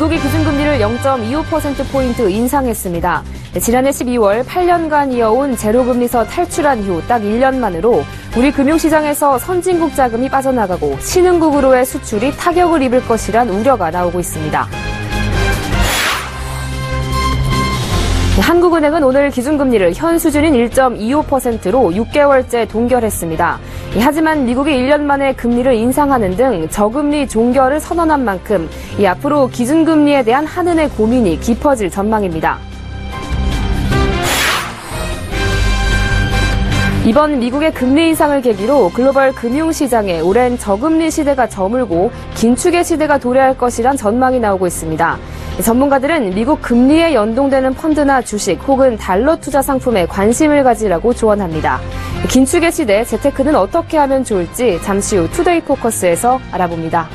미국이 기준금리를 0.25%포인트 인상했습니다. 지난해 12월 8년간 이어온 제로금리서 탈출한 이후 딱 1년 만으로 우리 금융시장에서 선진국 자금이 빠져나가고 신흥국으로의 수출이 타격을 입을 것이란 우려가 나오고 있습니다. 한국은행은 오늘 기준금리를 현 수준인 1.25%로 6개월째 동결했습니다. 하지만 미국이 1년 만에 금리를 인상하는 등 저금리 종결을 선언한 만큼 앞으로 기준금리에 대한 한은의 고민이 깊어질 전망입니다. 이번 미국의 금리 인상을 계기로 글로벌 금융시장에 오랜 저금리 시대가 저물고 긴축의 시대가 도래할 것이란 전망이 나오고 있습니다. 전문가들은 미국 금리에 연동되는 펀드나 주식 혹은 달러 투자 상품에 관심을 가지라고 조언합니다. 긴축의 시대 재테크는 어떻게 하면 좋을지 잠시 후 투데이 포커스에서 알아봅니다.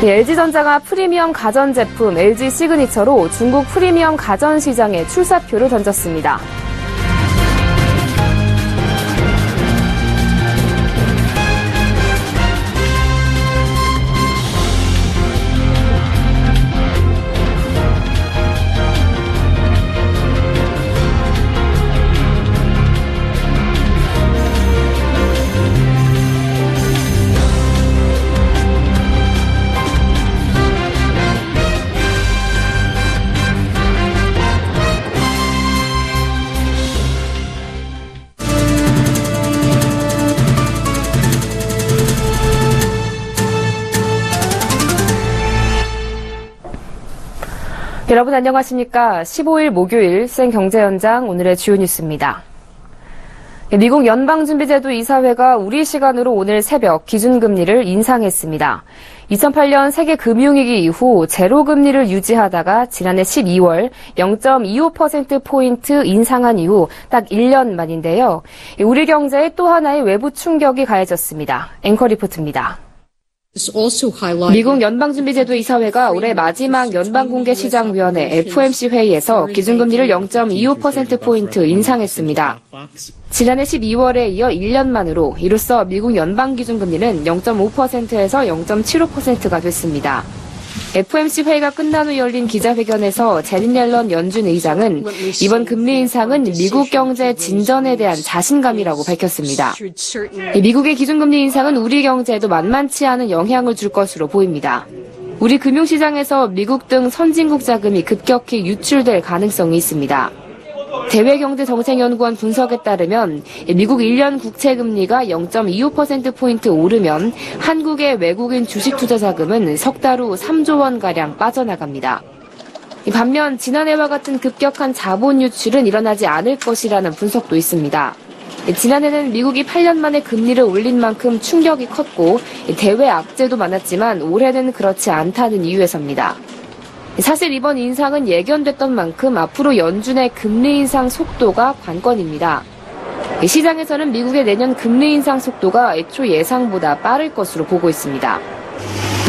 LG전자가 프리미엄 가전제품 LG 시그니처로 중국 프리미엄 가전 시장에 출사표를 던졌습니다. 여러분 안녕하십니까? 15일 목요일 생경제현장 오늘의 주요 뉴스입니다. 미국 연방준비제도 이사회가 우리 시간으로 오늘 새벽 기준금리를 인상했습니다. 2008년 세계 금융위기 이후 제로금리를 유지하다가 지난해 12월 0.25%포인트 인상한 이후 딱 1년 만인데요. 우리 경제에 또 하나의 외부 충격이 가해졌습니다. 앵커 리포트입니다. 미국 연방준비제도 이사회가 올해 마지막 연방공개시장위원회 FOMC 회의에서 기준금리를 0.25%포인트 인상했습니다. 지난해 12월에 이어 1년 만으로 이로써 미국 연방기준금리는 0.5%에서 0.75%가 됐습니다. FOMC 회의가 끝난 후 열린 기자회견에서 제닛 옐런 연준 의장은 이번 금리 인상은 미국 경제 진전에 대한 자신감이라고 밝혔습니다. 미국의 기준금리 인상은 우리 경제에도 만만치 않은 영향을 줄 것으로 보입니다. 우리 금융시장에서 미국 등 선진국 자금이 급격히 유출될 가능성이 있습니다. 대외경제정책연구원 분석에 따르면 미국 1년 국채금리가 0.25%포인트 오르면 한국의 외국인 주식 투자 자금은 석 달 후 3조 원가량 빠져나갑니다. 반면 지난해와 같은 급격한 자본 유출은 일어나지 않을 것이라는 분석도 있습니다. 지난해는 미국이 8년 만에 금리를 올린 만큼 충격이 컸고 대외 악재도 많았지만 올해는 그렇지 않다는 이유에서입니다. 사실 이번 인상은 예견됐던 만큼 앞으로 연준의 금리 인상 속도가 관건입니다. 시장에서는 미국의 내년 금리 인상 속도가 애초 예상보다 빠를 것으로 보고 있습니다.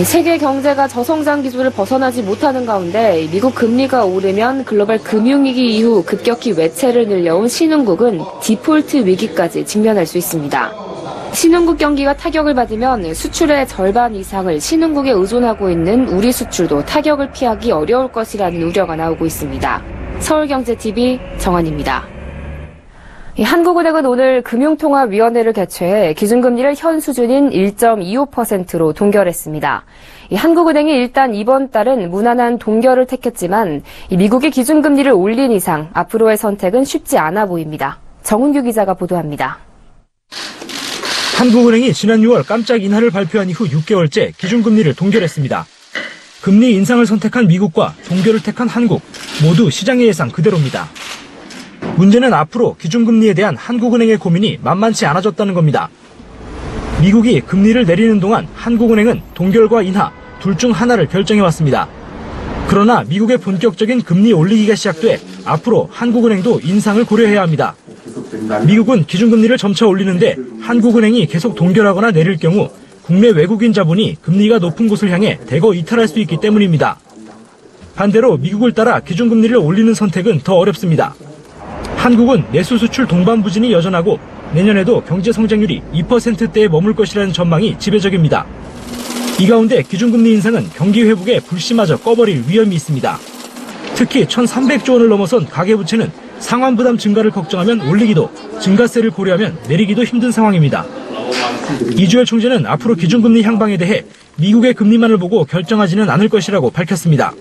세계 경제가 저성장 기조를 벗어나지 못하는 가운데 미국 금리가 오르면 글로벌 금융위기 이후 급격히 외채를 늘려온 신흥국은 디폴트 위기까지 직면할 수 있습니다. 신흥국 경기가 타격을 받으면 수출의 절반 이상을 신흥국에 의존하고 있는 우리 수출도 타격을 피하기 어려울 것이라는 우려가 나오고 있습니다. 서울경제TV 정한입니다. 한국은행은 오늘 금융통화위원회를 개최해 기준금리를 현 수준인 1.25%로 동결했습니다. 한국은행이 일단 이번 달은 무난한 동결을 택했지만 미국이 기준금리를 올린 이상 앞으로의 선택은 쉽지 않아 보입니다. 정은규 기자가 보도합니다. 한국은행이 지난 6월 깜짝 인하를 발표한 이후 6개월째 기준금리를 동결했습니다. 금리 인상을 선택한 미국과 동결을 택한 한국, 모두 시장의 예상 그대로입니다. 문제는 앞으로 기준금리에 대한 한국은행의 고민이 만만치 않아졌다는 겁니다. 미국이 금리를 내리는 동안 한국은행은 동결과 인하 둘 중 하나를 결정해왔습니다. 그러나 미국의 본격적인 금리 올리기가 시작돼 앞으로 한국은행도 인상을 고려해야 합니다. 미국은 기준금리를 점차 올리는데 한국은행이 계속 동결하거나 내릴 경우 국내 외국인 자본이 금리가 높은 곳을 향해 대거 이탈할 수 있기 때문입니다. 반대로 미국을 따라 기준금리를 올리는 선택은 더 어렵습니다. 한국은 내수 수출 동반 부진이 여전하고 내년에도 경제 성장률이 2%대에 머물 것이라는 전망이 지배적입니다. 이 가운데 기준금리 인상은 경기 회복에 불씨마저 꺼버릴 위험이 있습니다. 특히 1,300조 원을 넘어선 가계부채는 상환부담 증가를 걱정하면 올리기도, 증가세를 고려하면 내리기도 힘든 상황입니다. 이주열 총재는 앞으로 기준금리 향방에 대해 미국의 금리만을 보고 결정하지는 않을 것이라고 밝혔습니다.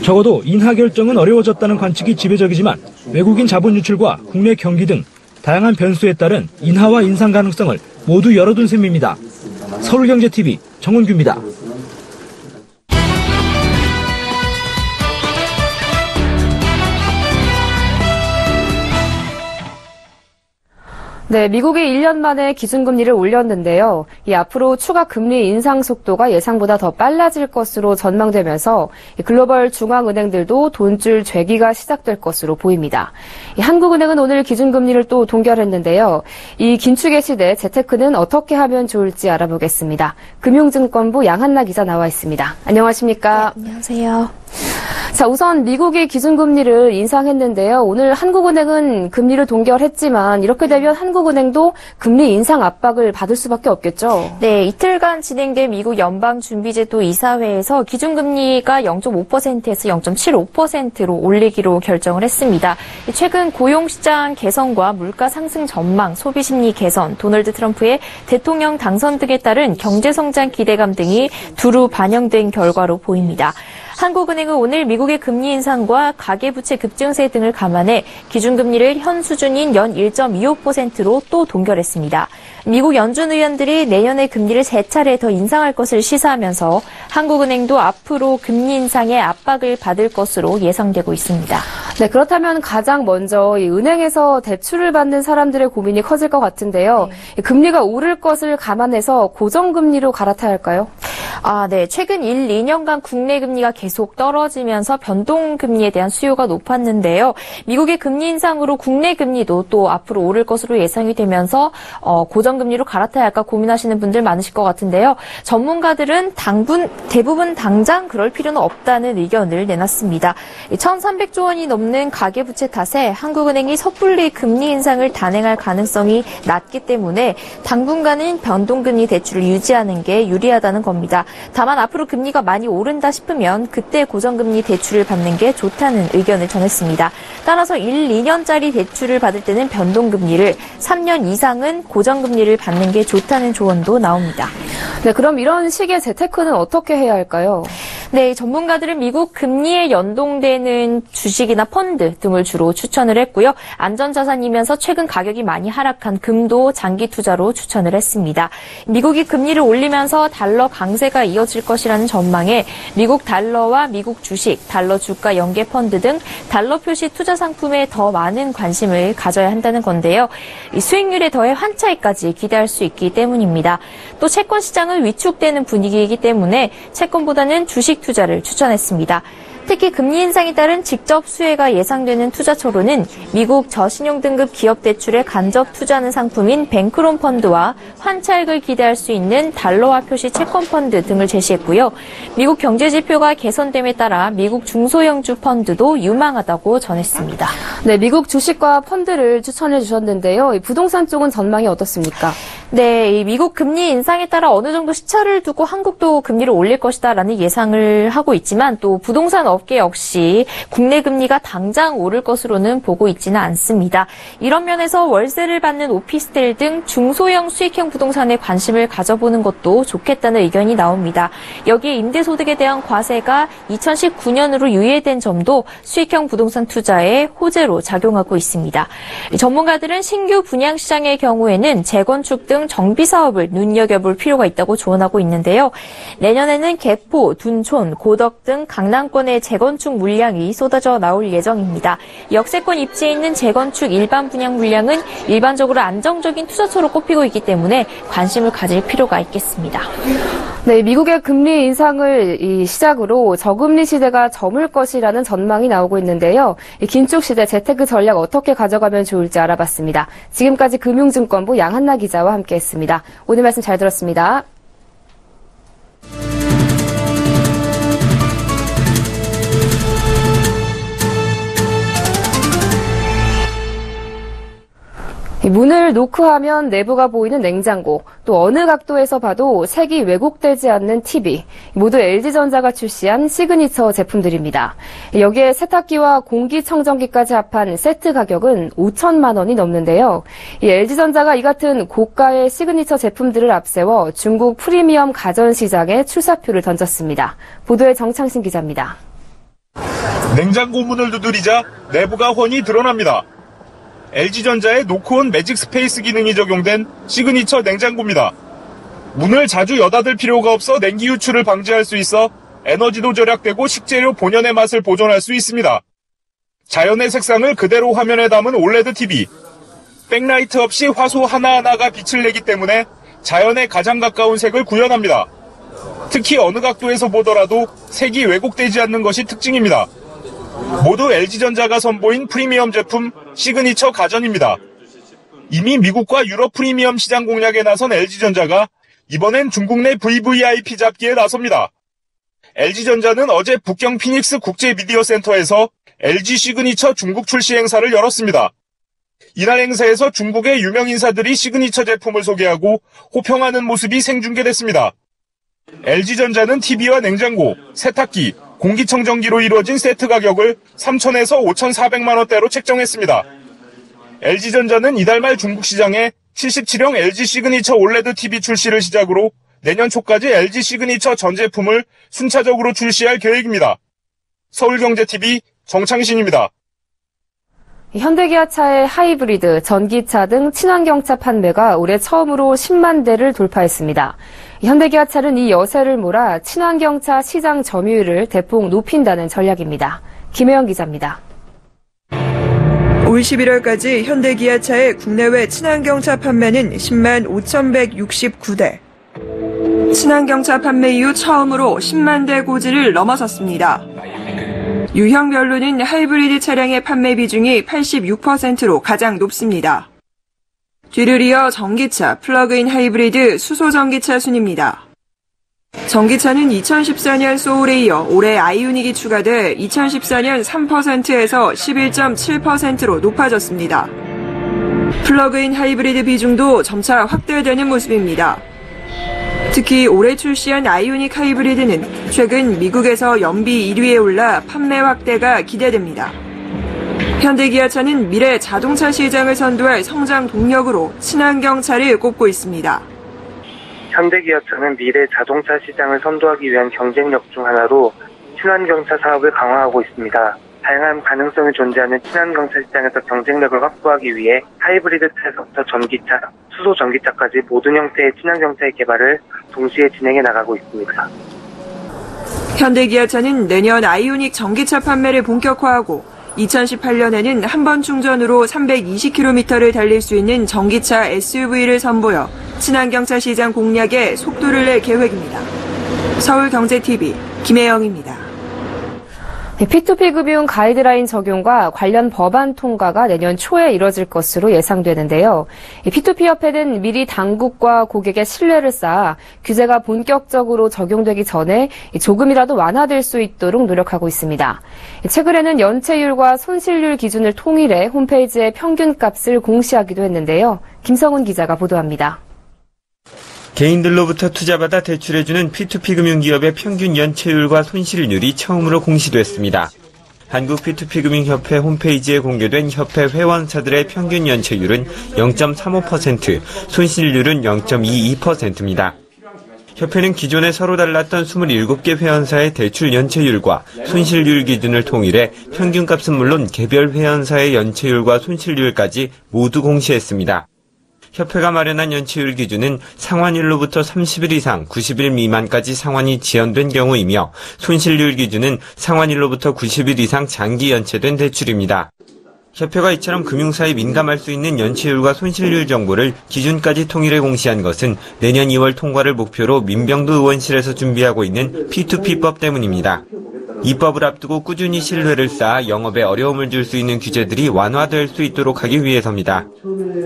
적어도 인하 결정은 어려워졌다는 관측이 지배적이지만 외국인 자본 유출과 국내 경기 등 다양한 변수에 따른 인하와 인상 가능성을 모두 열어둔 셈입니다. 서울경제TV 정은규입니다. 네, 미국이 1년 만에 기준금리를 올렸는데요. 이 앞으로 추가 금리 인상 속도가 예상보다 더 빨라질 것으로 전망되면서 글로벌 중앙은행들도 돈줄 죄기가 시작될 것으로 보입니다. 한국은행은 오늘 기준금리를 또 동결했는데요. 이 긴축의 시대 재테크는 어떻게 하면 좋을지 알아보겠습니다. 금융증권부 양한나 기자 나와 있습니다. 안녕하십니까? 네, 안녕하세요. 자, 우선 미국이 기준금리를 인상했는데요. 오늘 한국은행은 금리를 동결했지만 이렇게 되면 한국은행도 금리 인상 압박을 받을 수밖에 없겠죠. 네, 이틀간 진행된 미국 연방준비제도 이사회에서 기준금리가 0.5%에서 0.75%로 올리기로 결정을 했습니다. 최근 고용시장 개선과 물가 상승 전망, 소비심리 개선, 도널드 트럼프의 대통령 당선 등에 따른 경제성장 기대감 등이 두루 반영된 결과로 보입니다. 한국은행은 오늘 미국의 금리 인상과 가계부채 급증세 등을 감안해 기준금리를 현 수준인 연 1.25%로 또 동결했습니다. 미국 연준 의원들이 내년에 금리를 3차례 더 인상할 것을 시사하면서 한국은행도 앞으로 금리 인상에 압박을 받을 것으로 예상되고 있습니다. 네, 그렇다면 가장 먼저 이 은행에서 대출을 받는 사람들의 고민이 커질 것 같은데요. 네. 금리가 오를 것을 감안해서 고정금리로 갈아타야 할까요? 네. 최근 1, 2년간 국내 금리가 계속 떨어지면서 변동금리에 대한 수요가 높았는데요. 미국의 금리 인상으로 국내 금리도 또 앞으로 오를 것으로 예상이 되면서 고정금리로 갈아타야 할까 고민하시는 분들 많으실 것 같은데요. 전문가들은 대부분 당장 그럴 필요는 없다는 의견을 내놨습니다. 1,300조 원이 넘는 가계부채 탓에 한국은행이 섣불리 금리 인상을 단행할 가능성이 낮기 때문에 당분간은 변동금리 대출을 유지하는 게 유리하다는 겁니다. 다만 앞으로 금리가 많이 오른다 싶으면 그때 고정금리 대출을 받는 게 좋다는 의견을 전했습니다. 따라서 1, 2년짜리 대출을 받을 때는 변동금리를, 3년 이상은 고정금리를 받는 게 좋다는 조언도 나옵니다. 네, 그럼 이런 식의 재테크는 어떻게 해야 할까요? 네, 전문가들은 미국 금리에 연동되는 주식이나 펀드 등을 주로 추천을 했고요. 안전자산이면서 최근 가격이 많이 하락한 금도 장기 투자로 추천을 했습니다. 미국이 금리를 올리면서 달러 강세가 이어질 것이라는 전망에 미국 달러와 미국 주식, 달러 주가 연계 펀드 등 달러 표시 투자 상품에 더 많은 관심을 가져야 한다는 건데요. 이 수익률에 더해 환차익까지 기대할 수 있기 때문입니다. 또 채권 시장은 위축되는 분위기이기 때문에 채권보다는 주식 투자를 추천했습니다. 특히 금리 인상에 따른 직접 수혜가 예상되는 투자처로는 미국 저신용 등급 기업 대출에 간접 투자하는 상품인 뱅크론 펀드와 환차익을 기대할 수 있는 달러화 표시 채권 펀드 등을 제시했고요. 미국 경제 지표가 개선됨에 따라 미국 중소형주 펀드도 유망하다고 전했습니다. 네, 미국 주식과 펀드를 추천해 주셨는데요. 이 부동산 쪽은 전망이 어떻습니까? 네, 이 미국 금리 인상에 따라 어느 정도 시차를 두고 한국도 금리를 올릴 것이다라는 예상을 하고 있지만 또 부동산 업계 역시 국내 금리가 당장 오를 것으로는 보고 있지는 않습니다. 이런 면에서 월세를 받는 오피스텔 등 중소형 수익형 부동산에 관심을 가져보는 것도 좋겠다는 의견이 나옵니다. 여기에 임대소득에 대한 과세가 2019년으로 유예된 점도 수익형 부동산 투자에 호재로 작용하고 있습니다. 전문가들은 신규 분양시장의 경우에는 재건축 등 정비 사업을 눈여겨볼 필요가 있다고 조언하고 있는데요. 내년에는 개포, 둔촌, 고덕 등 강남권의 재건축 물량이 쏟아져 나올 예정입니다. 역세권 입지에 있는 재건축 일반 분양 물량은 일반적으로 안정적인 투자처로 꼽히고 있기 때문에 관심을 가질 필요가 있겠습니다. 네, 미국의 금리 인상을 시작으로 저금리 시대가 저물 것이라는 전망이 나오고 있는데요. 긴축 시대 재테크 전략 어떻게 가져가면 좋을지 알아봤습니다. 지금까지 금융증권부 양한나 기자와 함께했습니다. 오늘 말씀 잘 들었습니다. 문을 노크하면 내부가 보이는 냉장고, 또 어느 각도에서 봐도 색이 왜곡되지 않는 TV, 모두 LG전자가 출시한 시그니처 제품들입니다. 여기에 세탁기와 공기청정기까지 합한 세트 가격은 5천만 원이 넘는데요. 이 LG전자가 이 같은 고가의 시그니처 제품들을 앞세워 중국 프리미엄 가전 시장에 출사표를 던졌습니다. 보도에 정창신 기자입니다. 냉장고 문을 두드리자 내부가 훤히 드러납니다. LG전자의 노크온 매직 스페이스 기능이 적용된 시그니처 냉장고입니다. 문을 자주 여닫을 필요가 없어 냉기 유출을 방지할 수 있어 에너지도 절약되고 식재료 본연의 맛을 보존할 수 있습니다. 자연의 색상을 그대로 화면에 담은 올레드 TV. 백라이트 없이 화소 하나하나가 빛을 내기 때문에 자연에 가장 가까운 색을 구현합니다. 특히 어느 각도에서 보더라도 색이 왜곡되지 않는 것이 특징입니다. 모두 LG전자가 선보인 프리미엄 제품 시그니처 가전입니다. 이미 미국과 유럽 프리미엄 시장 공략에 나선 LG전자가 이번엔 중국 내 VVIP 잡기에 나섭니다. LG전자는 어제 북경 피닉스 국제 미디어 센터에서 LG 시그니처 중국 출시 행사를 열었습니다. 이날 행사에서 중국의 유명 인사들이 시그니처 제품을 소개하고 호평하는 모습이 생중계됐습니다. LG전자는 TV와 냉장고, 세탁기, 공기청정기로 이루어진 세트 가격을 3,000에서 5,400만 원대로 책정했습니다. LG전자는 이달 말 중국 시장에 77형 LG 시그니처 올레드 TV 출시를 시작으로 내년 초까지 LG 시그니처 전 제품을 순차적으로 출시할 계획입니다. 서울경제TV 정창신입니다. 현대기아차의 하이브리드, 전기차 등 친환경차 판매가 올해 처음으로 10만 대를 돌파했습니다. 현대기아차는 이 여세를 몰아 친환경차 시장 점유율을 대폭 높인다는 전략입니다. 김혜영 기자입니다. 올 11월까지 현대기아차의 국내외 친환경차 판매는 10만 5,169대. 친환경차 판매 이후 처음으로 10만 대 고지를 넘어섰습니다. 유형별로는 하이브리드 차량의 판매 비중이 86%로 가장 높습니다. 뒤를 이어 전기차, 플러그인 하이브리드, 수소전기차 순입니다. 전기차는 2014년 소울에 이어 올해 아이오닉이 추가돼 2014년 3%에서 11.7%로 높아졌습니다. 플러그인 하이브리드 비중도 점차 확대되는 모습입니다. 특히 올해 출시한 아이오닉 하이브리드는 최근 미국에서 연비 1위에 올라 판매 확대가 기대됩니다. 현대기아차는 미래 자동차 시장을 선도할 성장 동력으로 친환경차를 꼽고 있습니다. 현대기아차는 미래 자동차 시장을 선도하기 위한 경쟁력 중 하나로 친환경차 사업을 강화하고 있습니다. 다양한 가능성이 존재하는 친환경차 시장에서 경쟁력을 확보하기 위해 하이브리드차에서부터 전기차, 수소전기차까지 모든 형태의 친환경차의 개발을 동시에 진행해 나가고 있습니다. 현대기아차는 내년 아이오닉 전기차 판매를 본격화하고 2018년에는 한 번 충전으로 320km를 달릴 수 있는 전기차 SUV를 선보여 친환경차 시장 공략에 속도를 낼 계획입니다. 서울경제TV 김혜영입니다. P2P 금융 가이드라인 적용과 관련 법안 통과가 내년 초에 이뤄질 것으로 예상되는데요. P2P 협회는 미리 당국과 고객의 신뢰를 쌓아 규제가 본격적으로 적용되기 전에 조금이라도 완화될 수 있도록 노력하고 있습니다. 최근에는 연체율과 손실률 기준을 통일해 홈페이지에 평균값을 공시하기도 했는데요. 김성훈 기자가 보도합니다. 개인들로부터 투자받아 대출해주는 P2P 금융기업의 평균 연체율과 손실률이 처음으로 공시됐습니다. 한국 P2P 금융협회 홈페이지에 공개된 협회 회원사들의 평균 연체율은 0.35%, 손실률은 0.22%입니다. 협회는 기존에 서로 달랐던 27개 회원사의 대출 연체율과 손실률 기준을 통일해 평균값은 물론 개별 회원사의 연체율과 손실률까지 모두 공시했습니다. 협회가 마련한 연체율 기준은 상환일로부터 30일 이상 90일 미만까지 상환이 지연된 경우이며 손실률 기준은 상환일로부터 90일 이상 장기 연체된 대출입니다. 협회가 이처럼 금융사에 민감할 수 있는 연체율과 손실률 정보를 기준까지 통일해 공시한 것은 내년 2월 통과를 목표로 민병두 의원실에서 준비하고 있는 P2P법 때문입니다. 이 법을 앞두고 꾸준히 신뢰를 쌓아 영업에 어려움을 줄 수 있는 규제들이 완화될 수 있도록 하기 위해서입니다.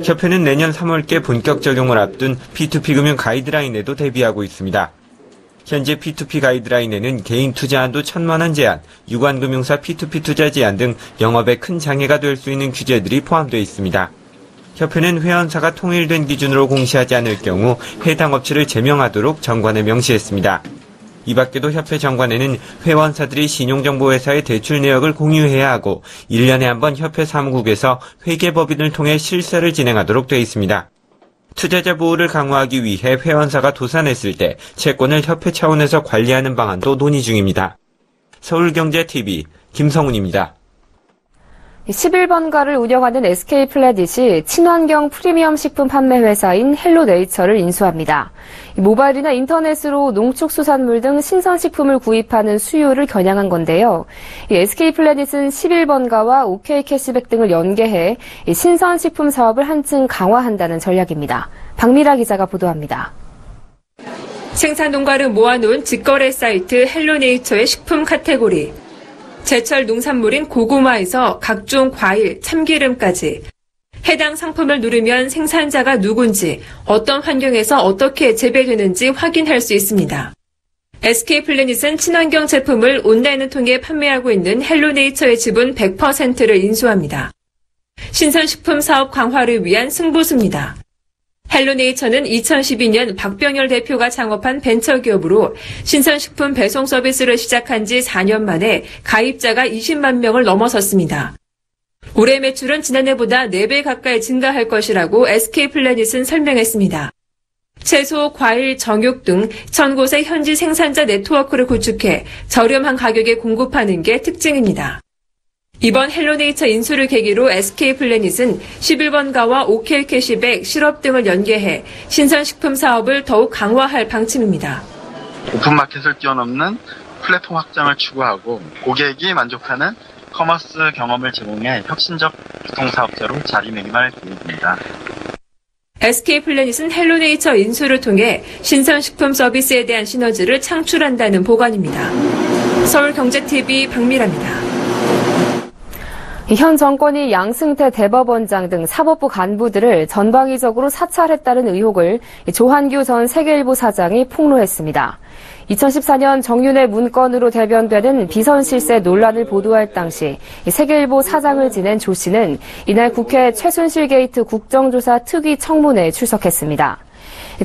협회는 내년 3월께 본격 적용을 앞둔 P2P 금융 가이드라인에도 대비하고 있습니다. 현재 P2P 가이드라인에는 개인 투자 한도 1,000만 원 제한, 유관금융사 P2P 투자 제한 등 영업에 큰 장애가 될 수 있는 규제들이 포함되어 있습니다. 협회는 회원사가 통일된 기준으로 공시하지 않을 경우 해당 업체를 제명하도록 정관에 명시했습니다. 이 밖에도 협회 정관에는 회원사들이 신용정보회사의 대출 내역을 공유해야 하고 1년에 한 번 협회 사무국에서 회계법인을 통해 실사를 진행하도록 되어 있습니다. 투자자 보호를 강화하기 위해 회원사가 도산했을 때 채권을 협회 차원에서 관리하는 방안도 논의 중입니다. 서울경제TV 김성훈입니다. 11번가를 운영하는 SK플래닛이 친환경 프리미엄 식품 판매 회사인 헬로네이처를 인수합니다. 모바일이나 인터넷으로 농축수산물 등 신선식품을 구입하는 수요를 겨냥한 건데요. SK플래닛은 11번가와 OK캐시백 등을 연계해 신선식품 사업을 한층 강화한다는 전략입니다. 박미라 기자가 보도합니다. 생산 농가를 모아놓은 직거래 사이트 헬로네이처의 식품 카테고리. 제철 농산물인 고구마에서 각종 과일, 참기름까지 해당 상품을 누르면 생산자가 누군지, 어떤 환경에서 어떻게 재배되는지 확인할 수 있습니다. SK플래닛은 친환경 제품을 온라인을 통해 판매하고 있는 헬로네이처의 지분 100%를 인수합니다. 신선식품 사업 강화를 위한 승부수입니다. 헬로네이처는 2012년 박병열 대표가 창업한 벤처기업으로 신선식품 배송 서비스를 시작한 지 4년 만에 가입자가 20만 명을 넘어섰습니다. 올해 매출은 지난해보다 4배 가까이 증가할 것이라고 SK플래닛은 설명했습니다. 채소, 과일, 정육 등 1000곳의 현지 생산자 네트워크를 구축해 저렴한 가격에 공급하는 게 특징입니다. 이번 헬로네이처 인수를 계기로 SK플래닛은 11번가와 OK캐시백, 실업 등을 연계해 신선식품 사업을 더욱 강화할 방침입니다. 오픈마켓을 뛰어넘는 플랫폼 확장을 추구하고 고객이 만족하는 커머스 경험을 제공해 혁신적 유통사업자로 자리매김할 계획입니다. SK플래닛은 헬로네이처 인수를 통해 신선식품 서비스에 대한 시너지를 창출한다는 보관입니다. 서울경제TV 박미라입니다. 현 정권이 양승태 대법원장 등 사법부 간부들을 전방위적으로 사찰했다는 의혹을 조한규 전 세계일보 사장이 폭로했습니다. 2014년 정윤회 문건으로 대변되는 비선실세 논란을 보도할 당시 세계일보 사장을 지낸 조 씨는 이날 국회 최순실 게이트 국정조사 특위 청문회에 출석했습니다.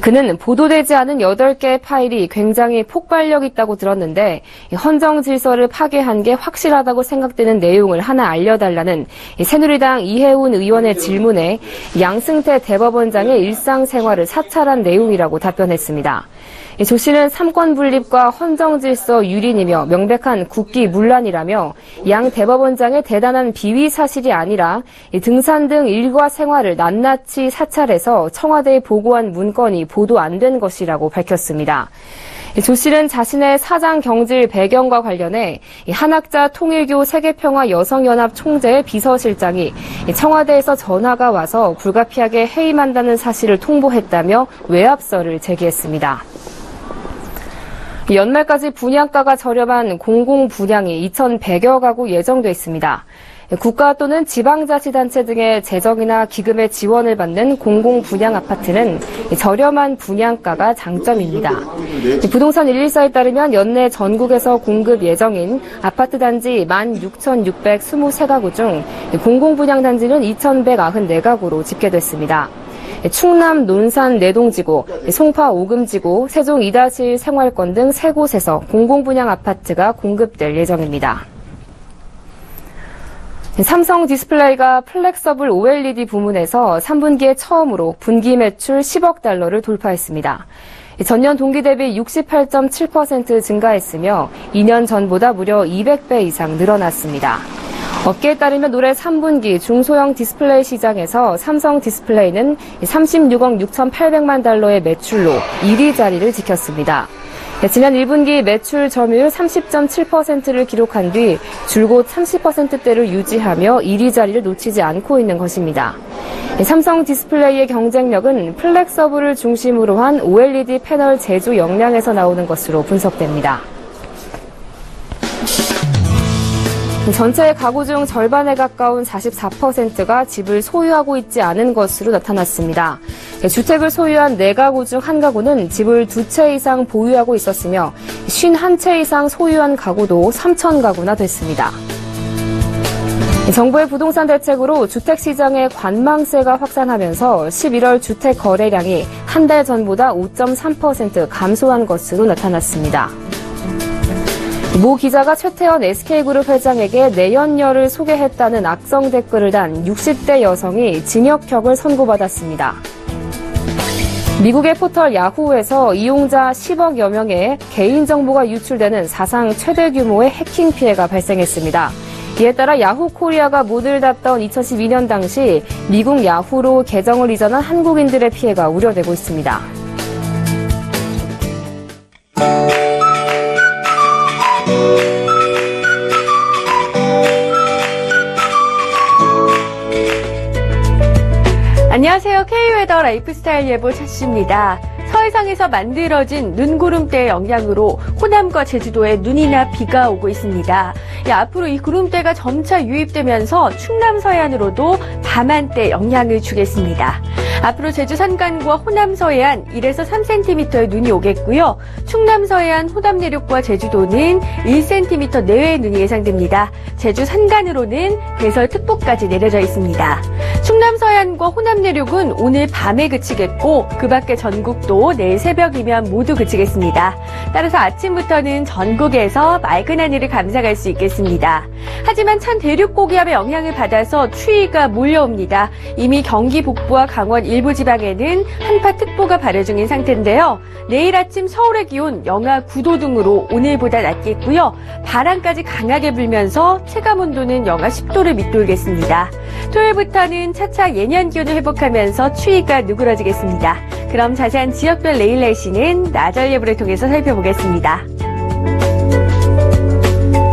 그는 보도되지 않은 8개의 파일이 굉장히 폭발력 있다고 들었는데 헌정 질서를 파괴한 게 확실하다고 생각되는 내용을 하나 알려달라는 새누리당 이해운 의원의 질문에 양승태 대법원장의 일상생활을 사찰한 내용이라고 답변했습니다. 조 씨는 삼권 분립과 헌정 질서 유린이며 명백한 국기 문란이라며 양 대법원장의 대단한 비위 사실이 아니라 등산 등 일과 생활을 낱낱이 사찰해서 청와대에 보고한 문건이 보도 안 된 것이라고 밝혔습니다. 조 씨는 자신의 사장 경질 배경과 관련해 한학자 통일교 세계평화 여성연합 총재의 비서실장이 청와대에서 전화가 와서 불가피하게 해임한다는 사실을 통보했다며 외압설을 제기했습니다. 연말까지 분양가가 저렴한 공공분양이 2,100여 가구 예정돼 있습니다. 국가 또는 지방자치단체 등의 재정이나 기금의 지원을 받는 공공분양 아파트는 저렴한 분양가가 장점입니다. 부동산 114에 따르면 연내 전국에서 공급 예정인 아파트 단지 16,623가구 중 공공분양단지는 2,194가구로 집계됐습니다. 충남 논산 내동지구, 송파 오금지구, 세종 2-1 생활권 등 3곳에서 공공분양 아파트가 공급될 예정입니다. 삼성 디스플레이가 플렉서블 OLED 부문에서 3분기에 처음으로 분기 매출 10억 달러를 돌파했습니다. 전년 동기 대비 68.7% 증가했으며 2년 전보다 무려 200배 이상 늘어났습니다. 업계에 따르면 올해 3분기 중소형 디스플레이 시장에서 삼성 디스플레이는 36억 6,800만 달러의 매출로 1위 자리를 지켰습니다. 지난 1분기 매출 점유율 30.7%를 기록한 뒤 줄곧 30%대를 유지하며 1위 자리를 놓치지 않고 있는 것입니다. 삼성 디스플레이의 경쟁력은 플렉서블을 중심으로 한 OLED 패널 제조 역량에서 나오는 것으로 분석됩니다. 전체 가구 중 절반에 가까운 44%가 집을 소유하고 있지 않은 것으로 나타났습니다. 주택을 소유한 4가구 중 1가구는 집을 2채 이상 보유하고 있었으며 51채 이상 소유한 가구도 3,000가구나 됐습니다. 정부의 부동산 대책으로 주택시장의 관망세가 확산하면서 11월 주택 거래량이 한 달 전보다 5.3% 감소한 것으로 나타났습니다. 모 기자가 최태원 SK그룹 회장에게 내연녀를 소개했다는 악성 댓글을 단 60대 여성이 징역형을 선고받았습니다. 미국의 포털 야후에서 이용자 10억여 명의 개인정보가 유출되는 사상 최대 규모의 해킹 피해가 발생했습니다. 이에 따라 야후 코리아가 문을 닫던 2012년 당시 미국 야후로 계정을 이전한 한국인들의 피해가 우려되고 있습니다. 안녕하세요. K웨더 라이프스타일 예보 차씨입니다. 서해상에서 만들어진 눈구름대의 영향으로 호남과 제주도에 눈이나 비가 오고 있습니다. 앞으로 이 구름대가 점차 유입되면서 충남 서해안으로도 밤한때 영향을 주겠습니다. 앞으로 제주 산간과 호남 서해안 1에서 3cm의 눈이 오겠고요. 충남 서해안, 호남 내륙과 제주도는 1cm 내외의 눈이 예상됩니다. 제주 산간으로는 대설특보까지 내려져 있습니다. 충남 서해안과 호남 내륙은 오늘 밤에 그치겠고 그 밖에 전국도 내일 새벽이면 모두 그치겠습니다. 따라서 아침부터는 전국에서 맑은 하늘을 감상할 수 있겠습니다. 하지만 찬 대륙 고기압의 영향을 받아서 추위가 몰려옵니다. 이미 경기 북부와 강원 일부 지방에는 한파특보가 발효 중인 상태인데요. 내일 아침 서울의 기온 영하 9도 등으로 오늘보다 낮겠고요. 바람까지 강하게 불면서 체감온도는 영하 10도를 밑돌겠습니다. 토요일부터는 차차 예년 기온을 회복하면서 추위가 누그러지겠습니다. 그럼 자세한 지역별 내일 날씨는 나절 예보를 통해서 살펴보겠습니다.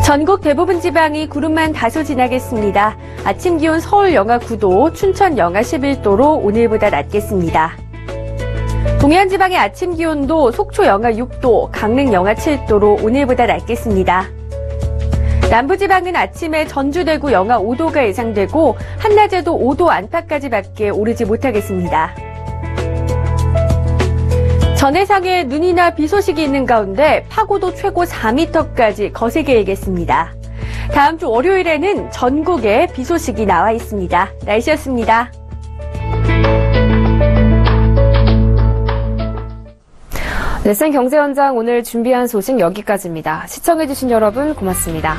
전국 대부분 지방이 구름만 다소 지나겠습니다. 아침 기온 서울 영하 9도, 춘천 영하 11도로 오늘보다 낮겠습니다. 동해안 지방의 아침 기온도 속초 영하 6도, 강릉 영하 7도로 오늘보다 낮겠습니다. 남부지방은 아침에 전주, 대구 영하 5도가 예상되고 한낮에도 5도 안팎까지밖에 오르지 못하겠습니다. 전해상에 눈이나 비 소식이 있는 가운데 파고도 최고 4m까지 거세게 일겠습니다. 다음 주 월요일에는 전국에 비 소식이 나와 있습니다. 날씨였습니다. 넷센 경제 현장 오늘 준비한 소식 여기까지입니다. 시청해주신 여러분 고맙습니다.